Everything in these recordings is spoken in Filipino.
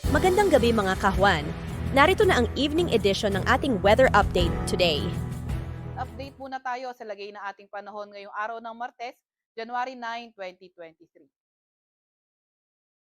Magandang gabi mga kahwan. Narito na ang evening edition ng ating weather update today. Update muna tayo sa lagay ng ating panahon ngayong araw ng Martes, January 9, 2023.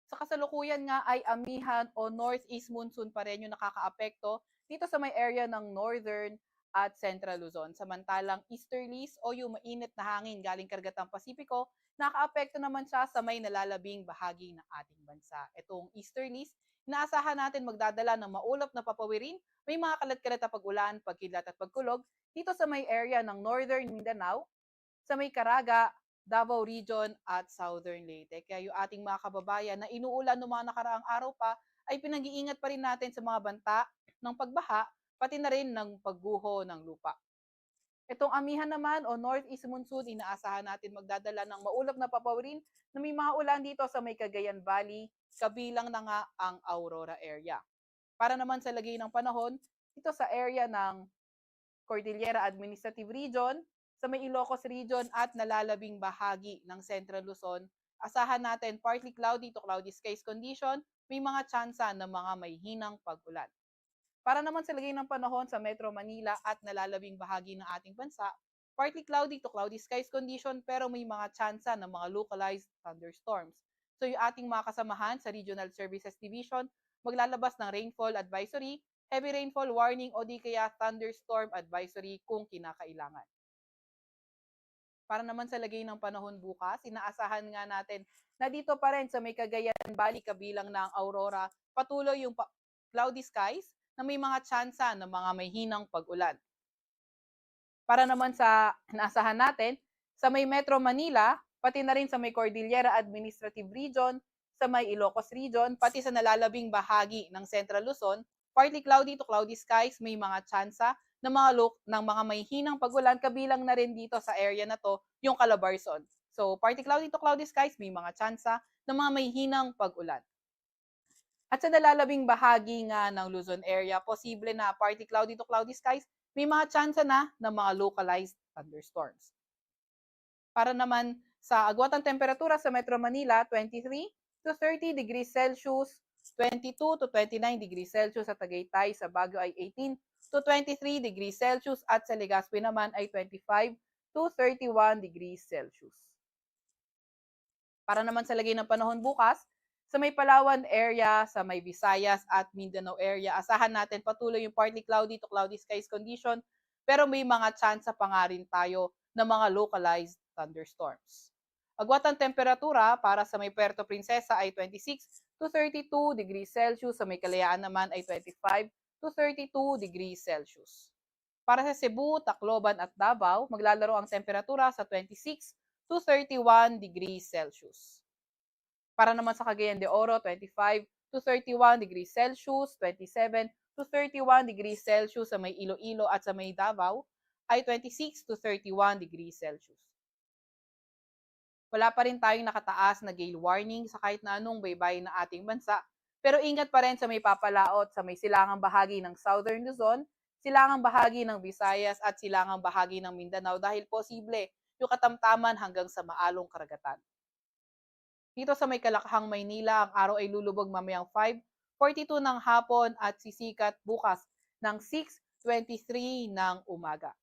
Sa kasalukuyan nga ay amihan o northeast monsoon pa rin yung nakakaapekto dito sa may area ng northern at central Luzon. Samantalang easterlies o yung mainit na hangin galing karagatang Pasipiko, nakaapekto naman siya sa may nalalabing bahagi ng ating bansa. Itong easterlies, inaasahan natin magdadala ng maulap na papawirin, may mga kalat-kalat na pag-ulan, pagkidlat at pagkulog dito sa may area ng northern Mindanao, sa may Caraga, Davao Region at Southern Leyte. Kaya yung ating mga kababayan na inuulan noong mga nakaraang araw pa ay pinag-iingat pa rin natin sa mga banta ng pagbaha, pati na rin ng pagguho ng lupa. Itong amihan naman o northeast monsoon, inaasahan natin magdadala ng maulap na papawirin na may mga ulan dito sa may Cagayan Valley, kabilang na nga ang Aurora area. Para naman sa lagay ng panahon, ito sa area ng Cordillera Administrative Region, sa may Ilocos Region at nalalabing bahagi ng Central Luzon, asahan natin partly cloudy to cloudy skies condition, may mga tsansa ng mga may hinang pag-ulan. Para naman sa lagay ng panahon sa Metro Manila at nalalabing bahagi ng ating bansa, partly cloudy to cloudy skies condition pero may mga tsansa ng mga localized thunderstorms. So yung ating mga kasamahan sa Regional Services Division, maglalabas ng rainfall advisory, heavy rainfall warning o di kaya thunderstorm advisory kung kinakailangan. Para naman sa lagay ng panahon bukas, inaasahan nga natin na dito pa rin sa may Cagayan Valley kabilang ng Aurora, patuloy yung cloudy skies na may mga tsansa ng mga may hinang pag-ulan. Para naman sa inaasahan natin, sa may Metro Manila, pati na rin sa may Cordillera Administrative Region, sa may Ilocos Region, pati sa nalalabing bahagi ng Central Luzon, partly cloudy to cloudy skies, may mga tsansa ng mga may hinang pag-ulan, kabilang na rin dito sa area na to yung Calabarzon. So, partly cloudy to cloudy skies, may mga tsansa ng mga may hinang pag-ulan. At sa nalalabing bahagi nga ng Luzon area, posible na partly cloudy to cloudy skies, may mga tsansa na ng mga localized thunderstorms. Para naman sa agwatang temperatura sa Metro Manila, 23 to 30 degrees Celsius, 22 to 29 degrees Celsius sa Tagaytay, sa Baguio ay 18 to 23 degrees Celsius at sa Legazpi naman ay 25 to 31 degrees Celsius. Para naman sa lagay ng panahon bukas, sa may Palawan area, sa may Visayas at Mindanao area, asahan natin patuloy yung partly cloudy to cloudy skies condition, pero may mga tsansa pa nga rin tayo ng mga localized thunderstorms. Agwat ang temperatura para sa may Puerto Princesa ay 26 to 32 degrees Celsius, sa may Kalayaan naman ay 25 to 32 degrees Celsius. Para sa Cebu, Tacloban at Davao, maglalaro ang temperatura sa 26 to 31 degrees Celsius. Para naman sa Cagayan de Oro, 25 to 31 degrees Celsius, 27 to 31 degrees Celsius sa may Iloilo at sa may Davao ay 26 to 31 degrees Celsius. Wala pa rin tayong nakataas na gale warning sa kahit na anong baybayin ng ating bansa, pero ingat pa rin sa may papalaot sa may silangang bahagi ng Southern Luzon, silangang bahagi ng Visayas at silangang bahagi ng Mindanao dahil posible yung katamtaman hanggang sa maalong karagatan. Dito sa may Kalakahang, Maynila, ang araw ay lulubog mamayang 5:42 ng hapon at sisikat bukas ng 6:23 ng umaga.